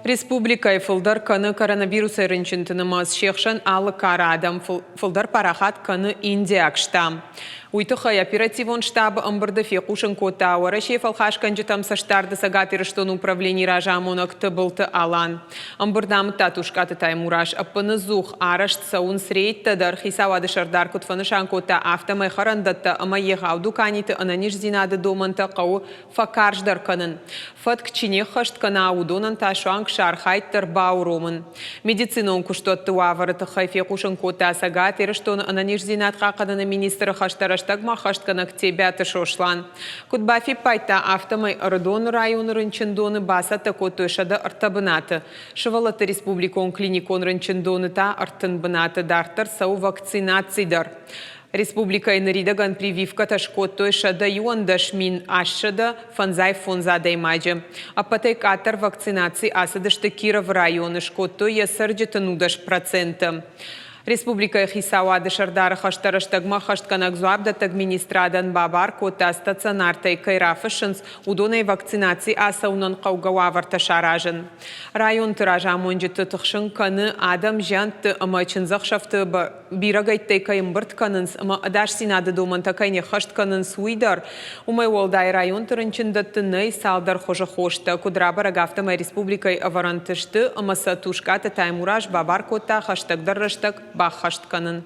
Республика фылдар каны коронавирус эринчинтинымыз шекшен алы карадам фылдар парахат каны Индия штам. Уйтыхай оперативон штабы ымбырды фекушын кота уара шефал хашканжы тамсаштарды сагатырыштон управлений ражамонок тыбылты алан. Ымбырдамы татушкаты таймураш аппыны зух арашт саун срейтті хисавады шардар кутфанышан кота автомай харандатты ама егауду каниты ананиш зинады доманты қау факарждар канын. Фат кчине хашт кана аудонан ташуанг шархайттыр бауромын. Медицинон куштотты уаварыты хайфекушын кота сагатырыштон ананиш зинатқа қаданы министрі хаштар Штагма хаштkanак тебя шошлан. Кутбафи пайта автомай Ардон район рынчындоны баса тако тошада артабынаты. Шывалаты республикон клиникон рынчындоны та артын бынаты дартыр сау вакцинацидар. Республика инаридаган прививка ташко тошада юандаш мин ашада фанзай фонза даймаджи. Апатай катар вакцинации асадышты Киров районы шкото ясарджета нудаш процента. Республика Хисауады шардары хаштарыштагма хаштканак зуабдат администрадан бабар кота стационартай кайрафышынс удонай вакцинации асаунан қаугауаварта шаражын. Район тыража монжеті тұқшын каны адам жанты ама чынзақшафты бирагайттай кайымбырт канынс ама адаш синады доманта кайне хаштканынс уйдар. Умай олдай район тұрынчындатты най салдар хожа хошта кудрабара гафтамай республикай аварантышты ама сатушкаты таймураж бабар кота хаштагдар раштаг бахаштканын.